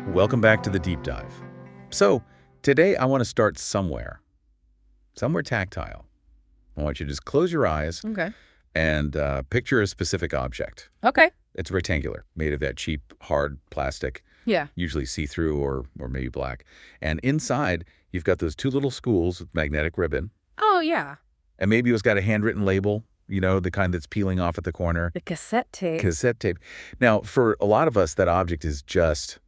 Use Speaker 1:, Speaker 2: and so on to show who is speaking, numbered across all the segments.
Speaker 1: Welcome back to the deep dive. So, today I want to start somewhere tactile. I want you to just close your eyes and picture a specific object.
Speaker 2: Okay.
Speaker 1: It's rectangular, made of that cheap, hard plastic, usually see-through or maybe black. And inside, you've got those two little spools with magnetic ribbon.
Speaker 2: Oh, yeah.
Speaker 1: And maybe it's got a handwritten label, you know, the kind that's peeling off at the corner.
Speaker 2: The cassette tape.
Speaker 1: Cassette tape. Now, for a lot of us, that object is just,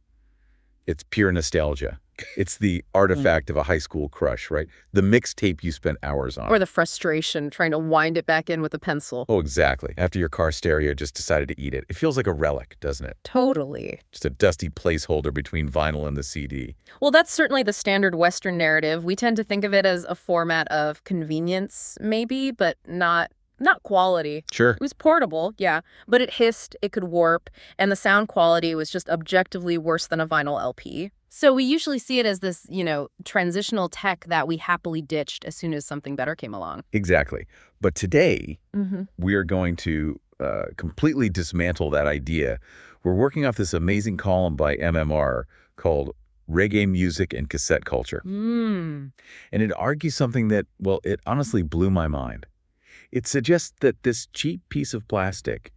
Speaker 1: it's pure nostalgia. It's the artifact of a high school crush, right? The mixtape you spent hours on.
Speaker 2: Or the frustration trying to wind it back in with a pencil.
Speaker 1: Oh, exactly. After your car stereo just decided to eat it. It feels like a relic, doesn't it?
Speaker 2: Totally.
Speaker 1: Just a dusty placeholder between vinyl and the CD.
Speaker 2: Well, that's certainly the standard Western narrative. We tend to think of it as a format of convenience, maybe, but not quality.
Speaker 1: Sure.
Speaker 2: It was portable, yeah, but it hissed, it could warp, and the sound quality was just objectively worse than a vinyl LP. So we usually see it as this, transitional tech that we happily ditched as soon as something better came along.
Speaker 1: Exactly. But today, we are going to completely dismantle that idea. We're working off this amazing column by MMR called Reggae Music and Cassette Culture. And it argues something that, well, it honestly blew my mind. It suggests that this cheap piece of plastic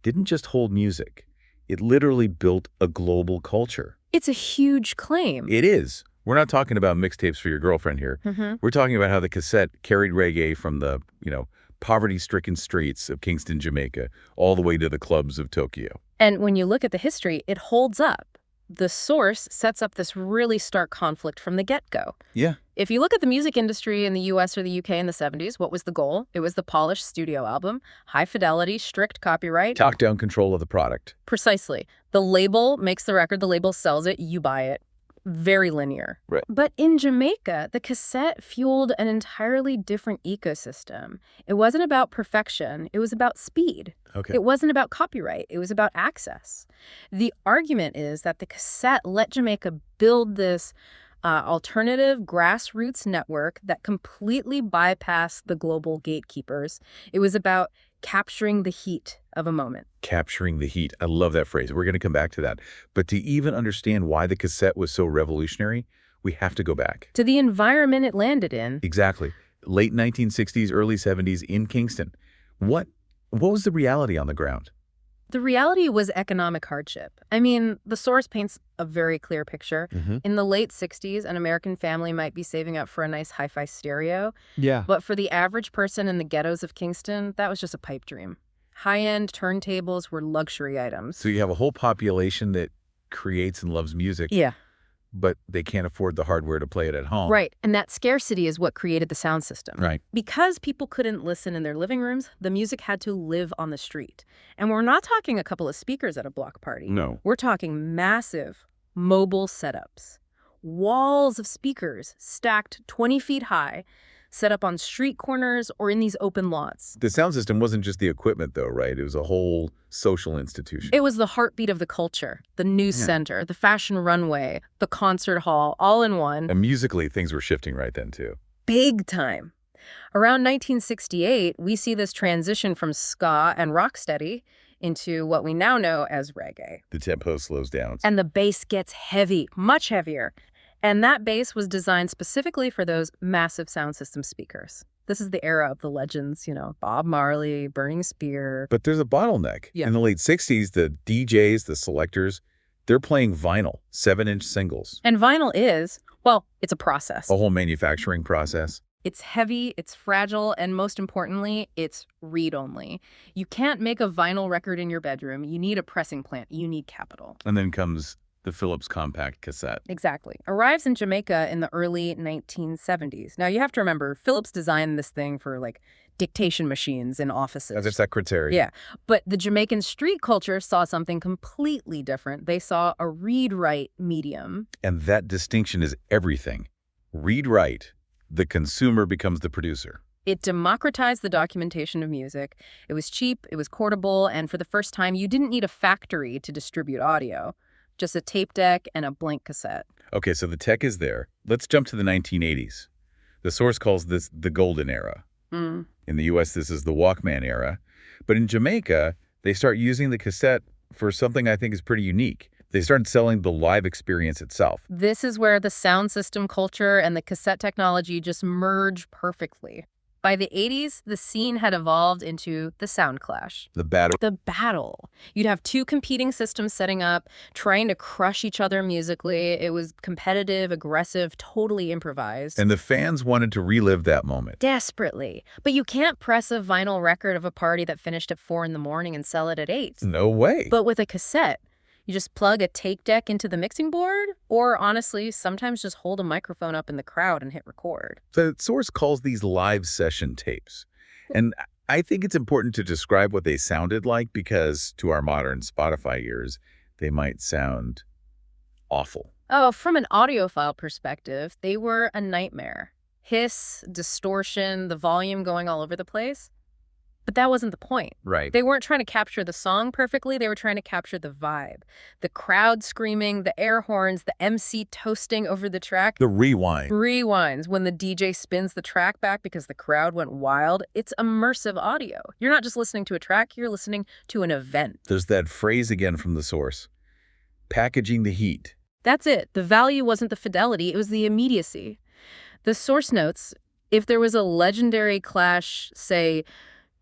Speaker 1: didn't just hold music. It literally built a global culture.
Speaker 2: It's a huge claim.
Speaker 1: It is. We're not talking about mixtapes for your girlfriend here. We're talking about how the cassette carried reggae from the, poverty-stricken streets of Kingston, Jamaica, all the way to the clubs of Tokyo.
Speaker 2: And when you look at the history, it holds up. The source sets up this really stark conflict from the get-go.
Speaker 1: Yeah.
Speaker 2: If you look at the music industry in the US or the UK in the 70s, what was the goal? It was the polished studio album, high fidelity, strict copyright.
Speaker 1: Top-down control of the product.
Speaker 2: Precisely. The label makes the record, the label sells it, you buy it. Very linear.
Speaker 1: Right.
Speaker 2: But in Jamaica, the cassette fueled an entirely different ecosystem. It wasn't about perfection. It was about speed.
Speaker 1: Okay.
Speaker 2: It wasn't about copyright. It was about access. The argument is that the cassette let Jamaica build this alternative grassroots network that completely bypassed the global gatekeepers. It was about capturing the heat of a moment.
Speaker 1: Capturing the heat. I love that phrase. We're going to come back to that. But to even understand why the cassette was so revolutionary, we have to go back.
Speaker 2: To the environment it landed in.
Speaker 1: Exactly. Late 1960s, early 70s in Kingston. What was the reality on the ground?
Speaker 2: The reality was economic hardship. I mean, the source paints a very clear picture. In the late 60s, an American family might be saving up for a nice hi-fi stereo.
Speaker 3: Yeah.
Speaker 2: But for the average person in the ghettos of Kingston, that was just a pipe dream. High-end turntables were luxury items.
Speaker 1: So you have a whole population that creates and loves music.
Speaker 2: Yeah.
Speaker 1: But they can't afford the hardware to play it at home.
Speaker 2: Right. And that scarcity is what created the sound system.
Speaker 1: Right.
Speaker 2: Because people couldn't listen in their living rooms, the music had to live on the street. And we're not talking a couple of speakers at a block party.
Speaker 1: No.
Speaker 2: We're talking massive mobile setups. Walls of speakers stacked 20 feet high, set up on street corners or in these open lots.
Speaker 1: The sound system wasn't just the equipment, though, right? It was a whole social institution.
Speaker 2: It was the heartbeat of the culture, the news center, the fashion runway, the concert hall, all in one.
Speaker 1: And musically, things were shifting right then, too.
Speaker 2: Big time. Around 1968, we see this transition from ska and rocksteady into what we now know as reggae.
Speaker 1: The tempo slows down.
Speaker 2: And the bass gets heavy, much heavier. And that bass was designed specifically for those massive sound system speakers. This is the era of the legends, Bob Marley, Burning Spear.
Speaker 1: But there's a bottleneck.
Speaker 2: Yeah.
Speaker 1: In the late 60s, the DJs, the selectors, they're playing vinyl, 7-inch singles.
Speaker 2: And vinyl is, well, it's a process.
Speaker 1: A whole manufacturing process.
Speaker 2: It's heavy, it's fragile, and most importantly, it's read-only. You can't make a vinyl record in your bedroom. You need a pressing plant. You need capital.
Speaker 1: And then comes the Philips compact cassette.
Speaker 2: Exactly. Arrives in Jamaica in the early 1970s. Now, you have to remember, Philips designed this thing for, dictation machines in offices.
Speaker 1: As a secretary.
Speaker 2: Yeah. But the Jamaican street culture saw something completely different. They saw a read-write medium.
Speaker 1: And that distinction is everything. Read-write. The consumer becomes the producer.
Speaker 2: It democratized the documentation of music. It was cheap, it was portable, and for the first time, you didn't need a factory to distribute audio. Just a tape deck and a blank cassette.
Speaker 1: Okay, so the tech is there. Let's jump to the 1980s. The source calls this the golden era. In the U.S., this is the Walkman era. But in Jamaica, they start using the cassette for something I think is pretty unique. They started selling the live experience itself.
Speaker 2: This is where the sound system culture and the cassette technology just merge perfectly. By the 80s, the scene had evolved into the sound clash.
Speaker 1: The battle.
Speaker 2: The battle. You'd have two competing systems setting up, trying to crush each other musically. It was competitive, aggressive, totally improvised.
Speaker 1: And the fans wanted to relive that moment.
Speaker 2: Desperately. But you can't press a vinyl record of a party that finished at 4 in the morning and sell it at 8.
Speaker 1: No way.
Speaker 2: But with a cassette, you just plug a tape deck into the mixing board, or honestly, sometimes just hold a microphone up in the crowd and hit record.
Speaker 1: The source calls these live session tapes. And I think it's important to describe what they sounded like because to our modern Spotify ears, they might sound awful.
Speaker 2: Oh, from an audiophile perspective, they were a nightmare. Hiss, distortion, the volume going all over the place. But that wasn't the point.
Speaker 1: Right.
Speaker 2: They weren't trying to capture the song perfectly. They were trying to capture the vibe. The crowd screaming, the air horns, the MC toasting over the track.
Speaker 1: The rewind.
Speaker 2: Rewinds when the DJ spins the track back because the crowd went wild. It's immersive audio. You're not just listening to a track, you're listening to an event.
Speaker 1: There's that phrase again from the source. Packaging the heat.
Speaker 2: That's it. The value wasn't the fidelity, it was the immediacy. The source notes, if there was a legendary clash, say,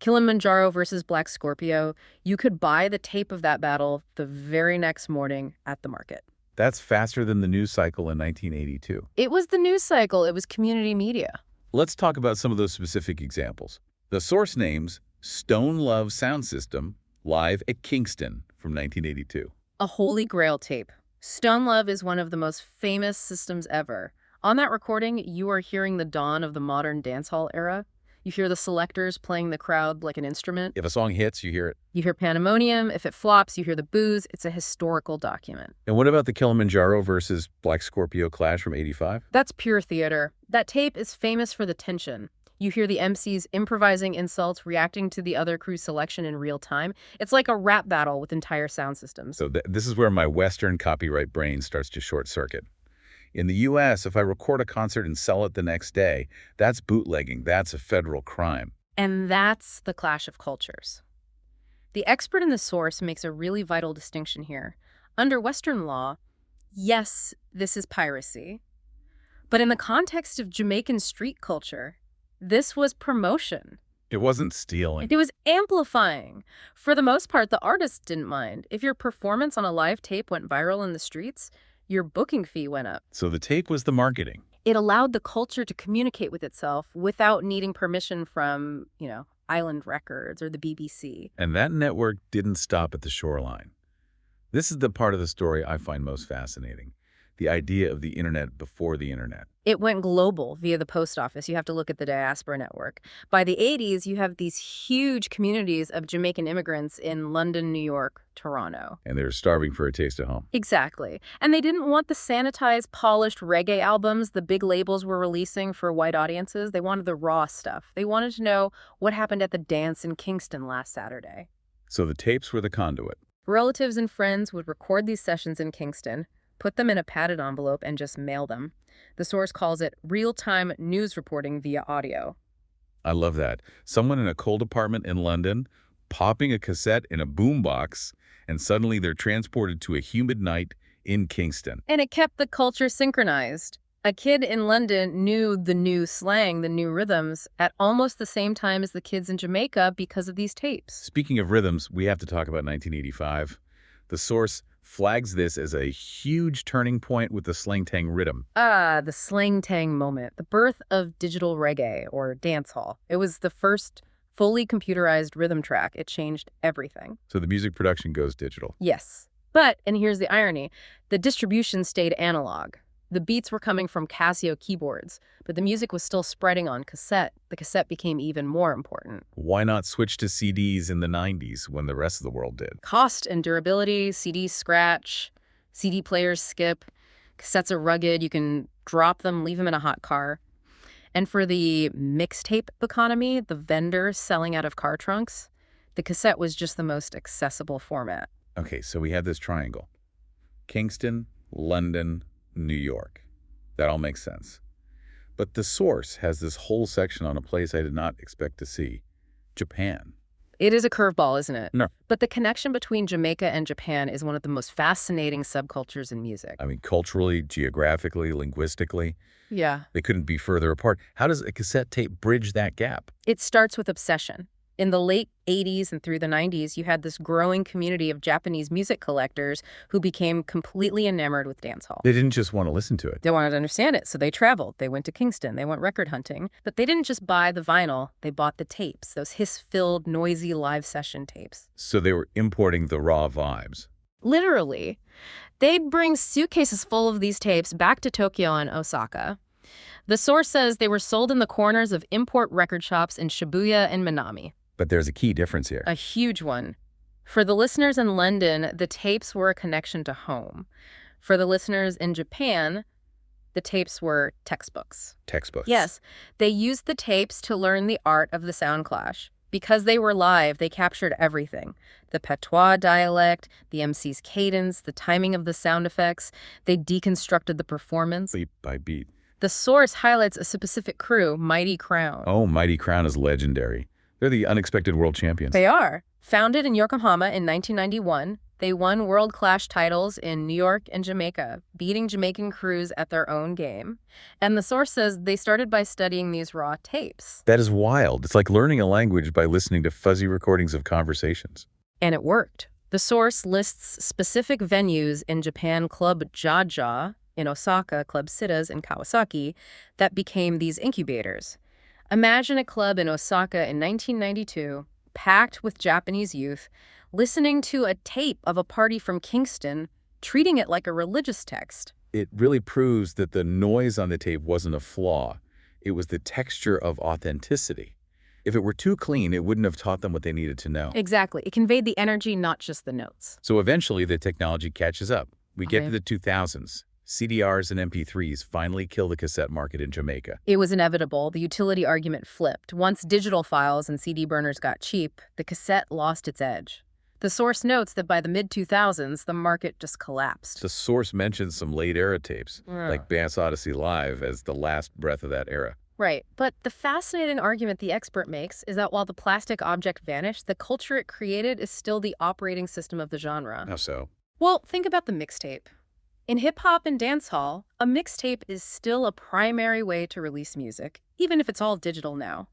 Speaker 2: Kilimanjaro versus Black Scorpio, you could buy the tape of that battle the very next morning at the market.
Speaker 1: That's faster than the news cycle in 1982.
Speaker 2: It was the news cycle. It was community media.
Speaker 1: Let's talk about some of those specific examples. The source names Stone Love Sound System live at Kingston from 1982.
Speaker 2: A holy grail tape. Stone Love is one of the most famous systems ever. On that recording, you are hearing the dawn of the modern dancehall era. You hear the selectors playing the crowd like an instrument.
Speaker 1: If a song hits, you hear it.
Speaker 2: You hear pandemonium. If it flops, you hear the boos. It's a historical document.
Speaker 1: And what about the Kilimanjaro versus Black Scorpio clash from 85?
Speaker 2: That's pure theater. That tape is famous for the tension. You hear the MCs improvising insults, reacting to the other crew's selection in real time. It's like a rap battle with entire sound systems.
Speaker 1: So this is where my Western copyright brain starts to short circuit. In the U.S., if I record a concert and sell it the next day, that's bootlegging. That's a federal crime.
Speaker 2: And that's the clash of cultures. The expert in the source makes a really vital distinction here. Under Western law, yes, this is piracy. But in the context of Jamaican street culture, this was promotion.
Speaker 1: It wasn't stealing.
Speaker 2: It was amplifying. For the most part, the artist didn't mind. If your performance on a live tape went viral in the streets, your booking fee went up.
Speaker 1: So the tape was the marketing.
Speaker 2: It allowed the culture to communicate with itself without needing permission from, Island Records or the BBC.
Speaker 1: And that network didn't stop at the shoreline. This is the part of the story I find most fascinating. The idea of the internet before the internet.
Speaker 2: It went global via the post office. You have to look at the diaspora network. By the 80s, you have these huge communities of Jamaican immigrants in London, New York, Toronto.
Speaker 1: And they're starving for a taste of home.
Speaker 2: Exactly. And they didn't want the sanitized, polished reggae albums the big labels were releasing for white audiences. They wanted the raw stuff. They wanted to know what happened at the dance in Kingston last Saturday.
Speaker 1: So the tapes were the conduit.
Speaker 2: Relatives and friends would record these sessions in Kingston, put them in a padded envelope, and just mail them. The source calls it real-time news reporting via audio.
Speaker 1: I love that. Someone in a cold apartment in London, popping a cassette in a boombox, and suddenly they're transported to a humid night in Kingston.
Speaker 2: And it kept the culture synchronized. A kid in London knew the new slang, the new rhythms, at almost the same time as the kids in Jamaica because of these tapes.
Speaker 1: Speaking of rhythms, we have to talk about 1985. The source flags this as a huge turning point with the slang-tang rhythm.
Speaker 2: The slang-tang moment, the birth of digital reggae or dancehall. It was the first fully computerized rhythm track. It changed everything.
Speaker 1: So the music production goes digital.
Speaker 2: Yes. But, and here's the irony, the distribution stayed analog. The beats were coming from Casio keyboards, but the music was still spreading on cassette. The cassette became even more important.
Speaker 1: Why not switch to CDs in the 90s when the rest of the world did?
Speaker 2: Cost and durability, CDs scratch, CD players skip, cassettes are rugged, you can drop them, leave them in a hot car. And for the mixtape economy, the vendors selling out of car trunks, the cassette was just the most accessible format.
Speaker 1: Okay, so we had this triangle. Kingston, London, New York. That all makes sense. But the source has this whole section on a place I did not expect to see. Japan.
Speaker 2: It is a curveball, isn't it?
Speaker 1: No.
Speaker 2: But the connection between Jamaica and Japan is one of the most fascinating subcultures in music.
Speaker 1: I mean, culturally, geographically, linguistically,
Speaker 2: Yeah.
Speaker 1: they couldn't be further apart. How does a cassette tape bridge that gap?
Speaker 2: It starts with obsession. In the late 80s and through the 90s, you had this growing community of Japanese music collectors who became completely enamored with dancehall.
Speaker 1: They didn't just want to listen to it.
Speaker 2: They wanted to understand it, so they traveled. They went to Kingston. They went record hunting. But they didn't just buy the vinyl. They bought the tapes, those hiss-filled, noisy live session tapes.
Speaker 1: So they were importing the raw vibes.
Speaker 2: Literally. They'd bring suitcases full of these tapes back to Tokyo and Osaka. The source says they were sold in the corners of import record shops in Shibuya and Minami.
Speaker 1: But there's a key difference here.
Speaker 2: A huge one. For the listeners in London, the tapes were a connection to home. For the listeners in Japan, the tapes were textbooks.
Speaker 1: Textbooks.
Speaker 2: Yes, they used the tapes to learn the art of the sound clash. Because they were live, they captured everything. The patois dialect, the MC's cadence, the timing of the sound effects. They deconstructed the performance.
Speaker 1: Beat by beat.
Speaker 2: The source highlights a specific crew, Mighty Crown.
Speaker 1: Oh, Mighty Crown is legendary. They're the unexpected world champions.
Speaker 2: They are. Founded in Yokohama in 1991, they won World Clash titles in New York and Jamaica, beating Jamaican crews at their own game. And the source says they started by studying these raw tapes.
Speaker 1: That is wild. It's like learning a language by listening to fuzzy recordings of conversations.
Speaker 2: And it worked. The source lists specific venues in Japan, Club Jaja, in Osaka, Club Sitas in Kawasaki, that became these incubators. Imagine a club in Osaka in 1992, packed with Japanese youth, listening to a tape of a party from Kingston, treating it like a religious text.
Speaker 1: It really proves that the noise on the tape wasn't a flaw. It was the texture of authenticity. If it were too clean, it wouldn't have taught them what they needed to know.
Speaker 2: Exactly. It conveyed the energy, not just the notes.
Speaker 1: So eventually, the technology catches up. We get to the 2000s. CDRs and MP3s finally kill the cassette market in Jamaica.
Speaker 2: It was inevitable. The utility argument flipped. Once digital files and CD burners got cheap, the cassette lost its edge. The source notes that by the mid-2000s, the market just collapsed.
Speaker 1: The source mentions some late-era tapes, like Bass Odyssey Live, as the last breath of that era.
Speaker 2: Right. But the fascinating argument the expert makes is that while the plastic object vanished, the culture it created is still the operating system of the genre.
Speaker 1: How so?
Speaker 2: Well, think about the mixtape. In hip-hop and dancehall, a mixtape is still a primary way to release music, even if it's all digital now.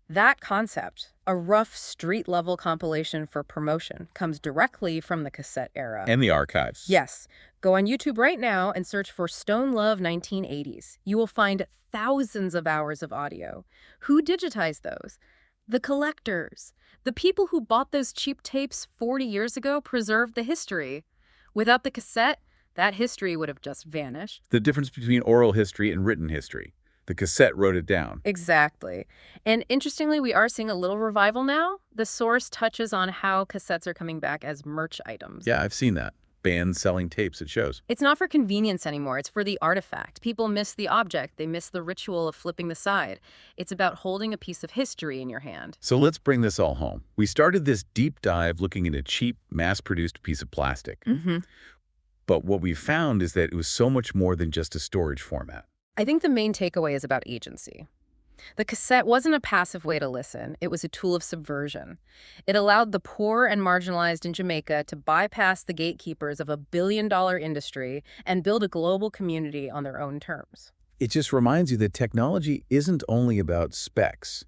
Speaker 2: That concept, a rough street-level compilation for promotion, comes directly from the cassette era.
Speaker 1: And the archives.
Speaker 2: Yes. Go on YouTube right now and search for Stone Love 1980s. You will find thousands of hours of audio. Who digitized those? The collectors. The people who bought those cheap tapes 40 years ago preserved the history. Without the cassette, that history would have just vanished.
Speaker 1: The difference between oral history and written history. The cassette wrote it down.
Speaker 2: Exactly. And interestingly, we are seeing a little revival now. The source touches on how cassettes are coming back as merch items.
Speaker 1: Yeah, I've seen that. Bands selling tapes at shows.
Speaker 2: It's not for convenience anymore. It's for the artifact. People miss the object. They miss the ritual of flipping the side. It's about holding a piece of history in your hand.
Speaker 1: So let's bring this all home. We started this deep dive looking at a cheap, mass-produced piece of plastic. But what we found is that it was so much more than just a storage format.
Speaker 2: I think the main takeaway is about agency. The cassette wasn't a passive way to listen. It was a tool of subversion. It allowed the poor and marginalized in Jamaica to bypass the gatekeepers of a billion-dollar industry and build a global community on their own terms.
Speaker 1: It just reminds you that technology isn't only about specs.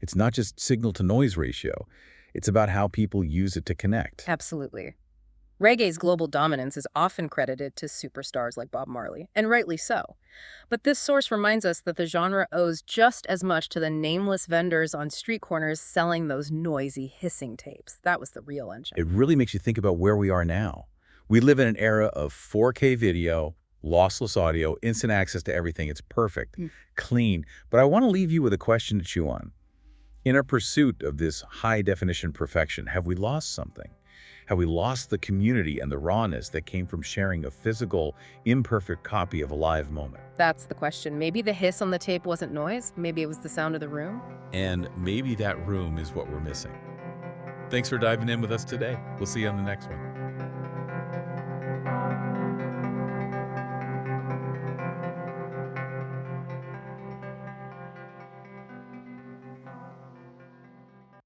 Speaker 1: It's not just signal-to-noise ratio. It's about how people use it to connect.
Speaker 2: Absolutely. Reggae's global dominance is often credited to superstars like Bob Marley, and rightly so. But this source reminds us that the genre owes just as much to the nameless vendors on street corners selling those noisy, hissing tapes. That was the real engine.
Speaker 1: It really makes you think about where we are now. We live in an era of 4K video, lossless audio, instant access to everything. It's perfect, clean. But I want to leave you with a question to chew on. In our pursuit of this high-definition perfection, have we lost something? Have we lost the community and the rawness that came from sharing a physical, imperfect copy of a live moment?
Speaker 2: That's the question. Maybe the hiss on the tape wasn't noise. Maybe it was the sound of the room.
Speaker 1: And maybe that room is what we're missing. Thanks for diving in with us today. We'll see you on the next one.